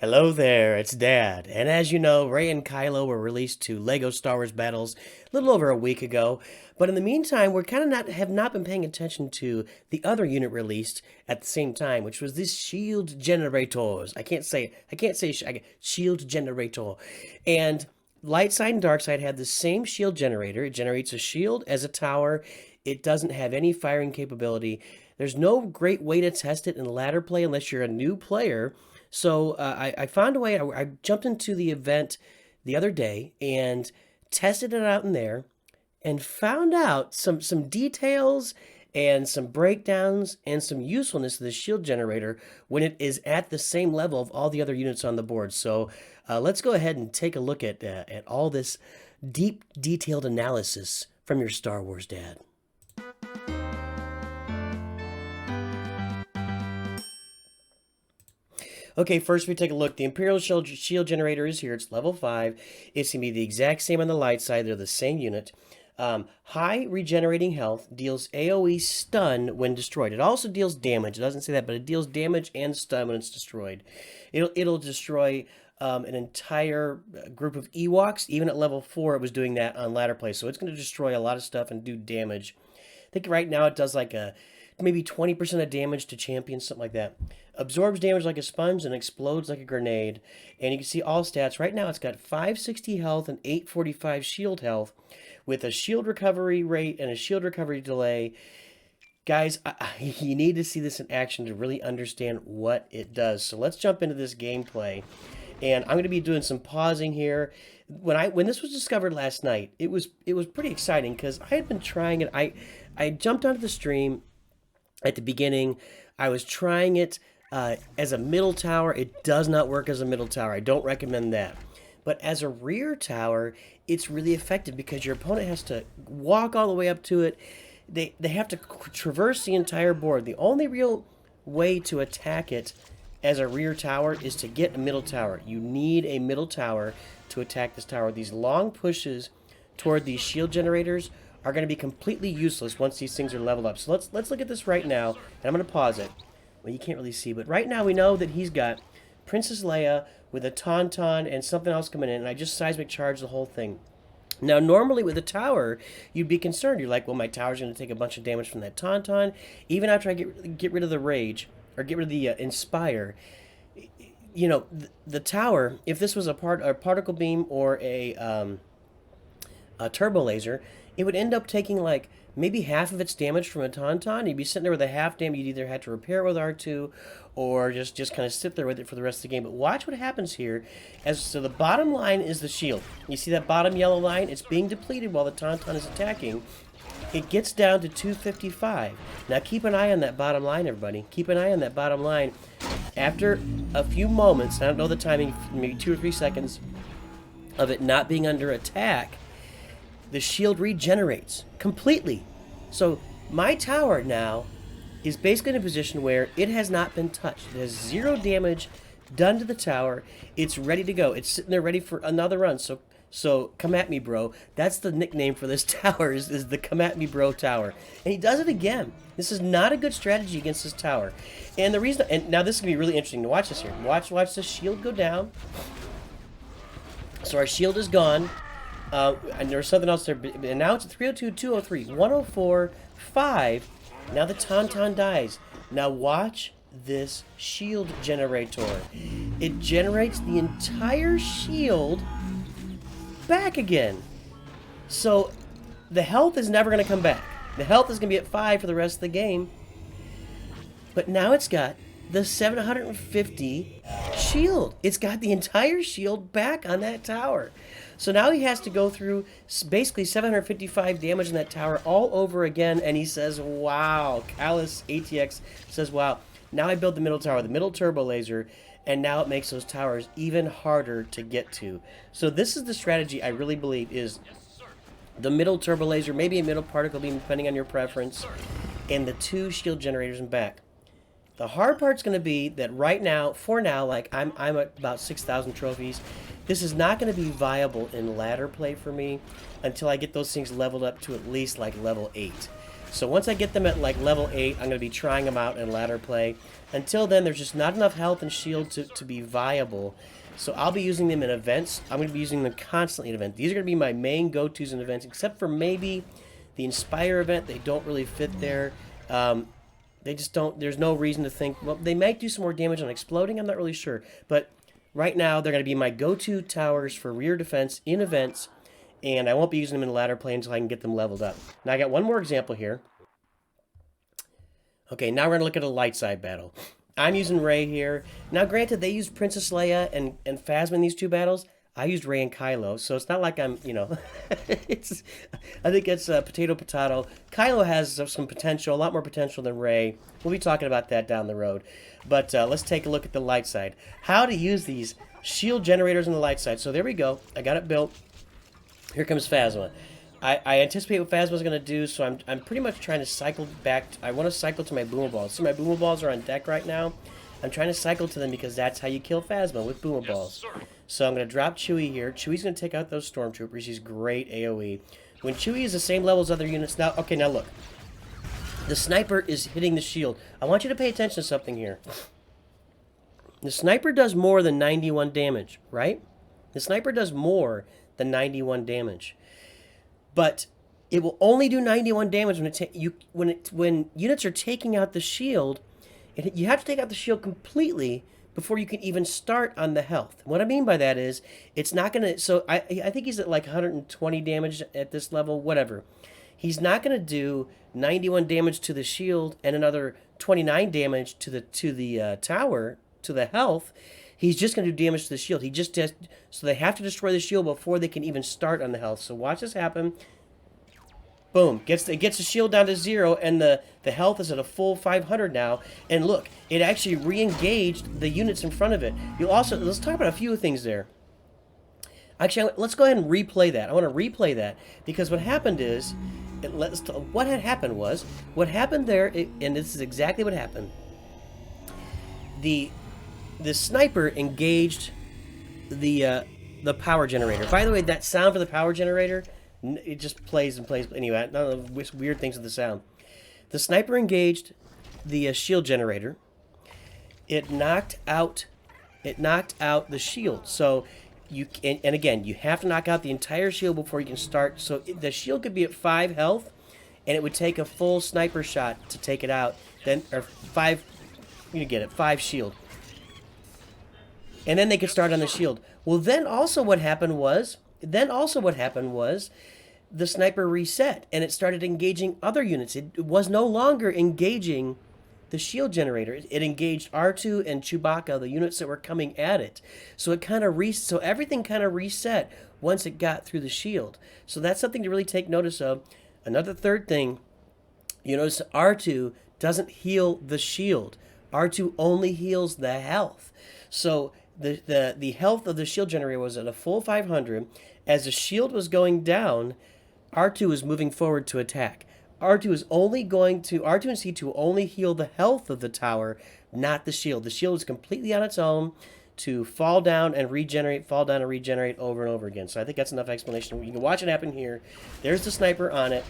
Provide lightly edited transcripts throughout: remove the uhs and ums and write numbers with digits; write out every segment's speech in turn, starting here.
Hello there, it's Dad. And as you know, Rey and Kylo were released to Lego Star Wars Battles a little over a week ago. But in the meantime, we're kind of not have not been paying attention to the other unit released at the same time, which was this shield generators. Shield generator. And light side and dark side had the same shield generator. It generates a shield as a tower. It doesn't have any firing capability. There's no great way to test it in ladder play unless you're a new player. So I found a way. I jumped into the event the other day and tested it out in there, and found out some details and some breakdowns and some usefulness of the shield generator when it is at the same level of all the other units on the board. So let's go ahead and take a look at all this deep, detailed analysis from your Star Wars dad. Okay, first we take a look. The Imperial Shield Generator is here. It's level 5. It's going to be the exact same on the light side. They're the same unit. High regenerating health, deals AoE stun when destroyed. It also deals damage. It doesn't say that, but it deals damage and stun when it's destroyed. It'll destroy an entire group of Ewoks. Even at level 4, it was doing that on ladder play. So it's going to destroy a lot of stuff and do damage. I think right now it does like maybe 20% of damage to champions, something like that. Absorbs damage like a sponge and explodes like a grenade. And you can see all stats. Right now it's got 560 health and 845 shield health with a shield recovery rate and a shield recovery delay. Guys, you need to see this in action to really understand what it does. So let's jump into this gameplay. And I'm going to be doing some pausing here. When this was discovered last night, it was pretty exciting because I had been trying it. I jumped onto the stream at the beginning. I was trying it as a middle tower. It does not work as a middle tower. I don't recommend that. But as a rear tower, it's really effective because your opponent has to walk all the way up to it. They have to traverse the entire board. The only real way to attack it as a rear tower is to get a middle tower. You need a middle tower to attack this tower. These long pushes toward these shield generators are going to be completely useless once these things are leveled up. So let's look at this right now, and I'm going to pause it. Well, you can't really see, but right now we know that he's got Princess Leia with a Tauntaun and something else coming in, and I just seismic charged the whole thing. Now, normally with a tower, you'd be concerned. You're like, well, my tower's going to take a bunch of damage from that Tauntaun. Even after I get rid of the Rage, or get rid of the Inspire, you know, the tower, if this was a particle beam or a turbo laser, it would end up taking like maybe half of its damage from a Tauntaun. You'd be sitting there with a half damage. You'd either have to repair it with R2 or just kind of sit there with it for the rest of the game. But watch what happens here. So the bottom line is the shield. You see that bottom yellow line? It's being depleted while the Tauntaun is attacking. It gets down to 255. Now keep an eye on that bottom line, everybody. Keep an eye on that bottom line. After a few moments, I don't know the timing, maybe 2 or 3 seconds of it not being under attack, the shield regenerates completely. So my tower now is basically in a position where it has not been touched. It has 0 damage done to the tower. It's ready to go. It's sitting there ready for another run. So come at me, bro. That's the nickname for this tower, is the come at me, bro tower. And he does it again. This is not a good strategy against this tower. And the reason, and now this is going to be really interesting to watch this here. Watch the shield go down. So our shield is gone. And there's something else there. And now it's 302, 203, 104, 5. Now the Tauntaun dies. Now watch this shield generator. It generates the entire shield back again. So the health is never going to come back. The health is going to be at 5 for the rest of the game. But now it's got the 750 shield. It's got the entire shield back on that tower. So now he has to go through basically 755 damage in that tower all over again, and he says, wow. Callus ATX says, wow. Now I build the middle tower, the middle turbo laser, and now it makes those towers even harder to get to. So this is the strategy I really believe is the middle turbo laser, maybe a middle particle beam, depending on your preference, and the 2 shield generators in back. The hard part's going to be that right now, for now, like I'm at about 6,000 trophies. This is not going to be viable in ladder play for me until I get those things leveled up to at least like level 8. So once I get them at like level 8, I'm going to be trying them out in ladder play. Until then, there's just not enough health and shield to be viable. So I'll be using them in events. I'm going to be using them constantly in events. These are going to be my main go-tos in events, except for maybe the Inspire event. They don't really fit there. They just don't, there's no reason to think, well, they might do some more damage on exploding, I'm not really sure. But right now, they're going to be my go-to towers for rear defense in events, and I won't be using them in ladder play until I can get them leveled up. Now, I got one more example here. Okay, now we're going to look at a light side battle. I'm using Rey here. Now, granted, they used Princess Leia and Phasma in these two battles. I used Rey and Kylo, so it's not like I'm, you know, I think it's potato. Kylo has some potential, a lot more potential than Rey. We'll be talking about that down the road. But let's take a look at the light side. How to use these shield generators on the light side. So there we go. I got it built. Here comes Phasma. I anticipate what Phasma's going to do, so I'm pretty much trying to cycle back. I want to cycle to my Boomer Balls. So my Boomer Balls are on deck right now. I'm trying to cycle to them because that's how you kill Phasma, with Boomer Balls. So I'm going to drop Chewie here. Chewie's going to take out those Stormtroopers. He's great AoE. When Chewie is the same level as other units... Now, okay, now look. The sniper is hitting the shield. I want you to pay attention to something here. The sniper does more than 91 damage, right? The sniper does more than 91 damage. But it will only do 91 damage when units are taking out the shield. You have to take out the shield completely before you can even start on the health. What I mean by that is, it's not going to... So I think he's at like 120 damage at this level, whatever. He's not going to do 91 damage to the shield and another 29 damage to the tower, to the health. He's just going to do damage to the shield. He just does... So they have to destroy the shield before they can even start on the health. So watch this happen. Boom. It gets the shield down to 0, and the health is at a full 500 now. And look, it actually re-engaged the units in front of it. You'll also... Let's talk about a few things there. Actually, let's go ahead and replay that. I want to replay that, because what happened is... What had happened was... What happened there, and this is exactly what happened. The sniper engaged the power generator. By the way, that sound for the power generator... It just plays and plays. Anyway, none of the weird things with the sound. The sniper engaged the shield generator. It knocked out the shield. So and again, you have to knock out the entire shield before you can start. So the shield could be at 5 health, and it would take a full sniper shot to take it out. Then, or 5, you get it, 5 shield. And then they could start on the shield. Well, then also what happened was the sniper reset, and it started engaging other units. It was no longer engaging the shield generator. It engaged R2 and Chewbacca, the units that were coming at it. So it kind of so everything kind of reset once it got through the shield. So that's something to really take notice of. Another third thing, you notice R2 doesn't heal the shield. R2 only heals the health. So the health of the shield generator was at a full 500. As the shield was going down, R2 was moving forward to attack. R2 and C2 will only heal the health of the tower, not the shield. The shield is completely on its own to fall down and regenerate over and over again. So I think that's enough explanation. You can watch it happen here. There's the sniper on it.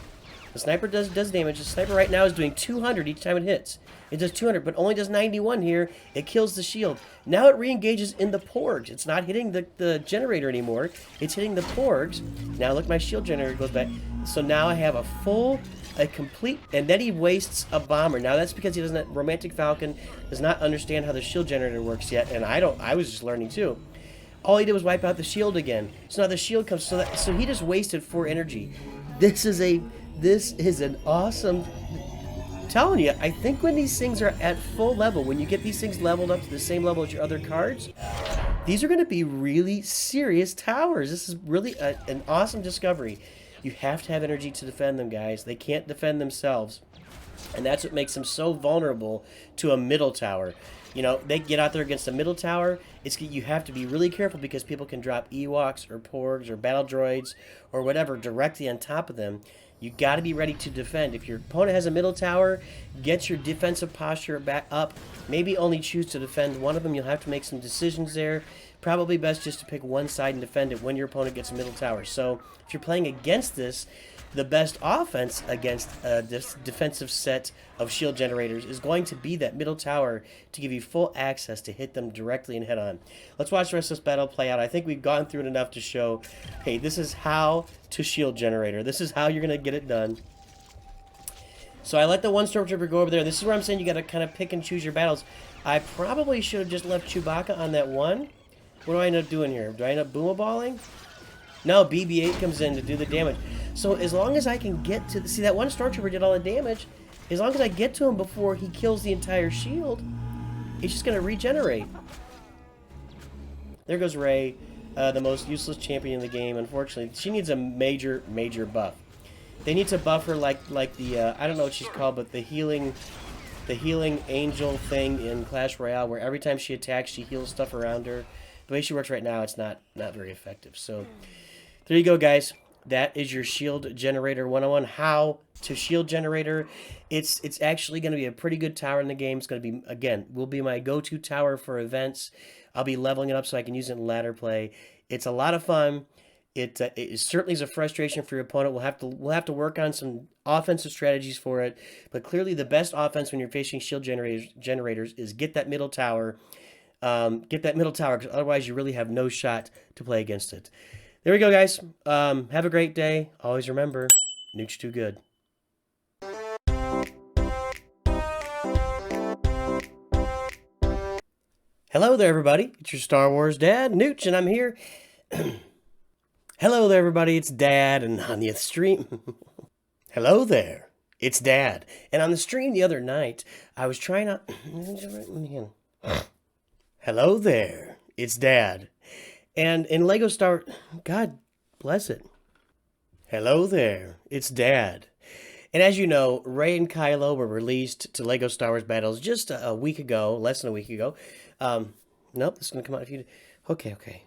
The sniper does damage. The sniper right now is doing 200 each time it hits. It does 200, but only does 91 here. It kills the shield. Now it re-engages in the porgs. It's not hitting the generator anymore. It's hitting the porgs. Now look, my shield generator goes back. So now I have a complete, and then he wastes a bomber. Now that's because he doesn't, Romantic Falcon does not understand how the shield generator works yet, and I was just learning too. All he did was wipe out the shield again. So now the shield comes, so he just wasted 4 energy. This is an awesome... I'm telling you, I think when these things are at full level, when you get these things leveled up to the same level as your other cards, these are going to be really serious towers. This is really an awesome discovery. You have to have energy to defend them, guys. They can't defend themselves. And that's what makes them so vulnerable to a middle tower. You know, they get out there against a middle tower, you have to be really careful because people can drop Ewoks or Porgs or battle droids or whatever directly on top of them. You got to be ready to defend. If your opponent has a middle tower, get your defensive posture back up. Maybe only choose to defend one of them. You'll have to make some decisions there. Probably best just to pick one side and defend it when your opponent gets a middle tower. So if you're playing against this, the best offense against this defensive set of shield generators is going to be that middle tower to give you full access to hit them directly and head on. Let's watch the rest of this battle play out. I think we've gone through it enough to show, hey, this is how to shield generator. This is how you're going to get it done. So I let the one Stormtrooper go over there. This is where I'm saying you got to kind of pick and choose your battles. I probably should have just left Chewbacca on that one. What do I end up doing here? Do I end up boomaballing? No, BB-8 comes in to do the damage. So as long as I can get to... See, that one Stormtrooper did all the damage. As long as I get to him before he kills the entire shield, he's just going to regenerate. There goes Rey, the most useless champion in the game. Unfortunately, she needs a major, major buff. They need to buff her like the I don't know what she's called, but the healing angel thing in Clash Royale, where every time she attacks, she heals stuff around her. The way she works right now, it's not very effective. So there you go, guys. That is your shield generator 101. How to shield generator. It's actually going to be a pretty good tower in the game. It's going to be, again, will be my go-to tower for events. I'll be leveling it up so I can use it in ladder play. It's a lot of fun. It certainly is a frustration for your opponent. We'll have to work on some offensive strategies for it. But clearly, the best offense when you're facing shield generators is get that middle tower. Get that middle tower, because otherwise you really have no shot to play against it. There we go, guys. Have a great day. Always remember, Nuke's too good. Hello there, everybody. It's your Star Wars dad, Nooch, and I'm here. Hello there, everybody. It's Dad, and on the stream... Hello there. It's Dad. And on the stream the other night, I was trying to... Hello there. It's Dad. And in Lego Star... God bless it. Hello there. It's Dad. And as you know, Rey and Kylo were released to Lego Star Wars Battles just a week ago, less than a week ago. Nope, this is going to come out if you... Okay.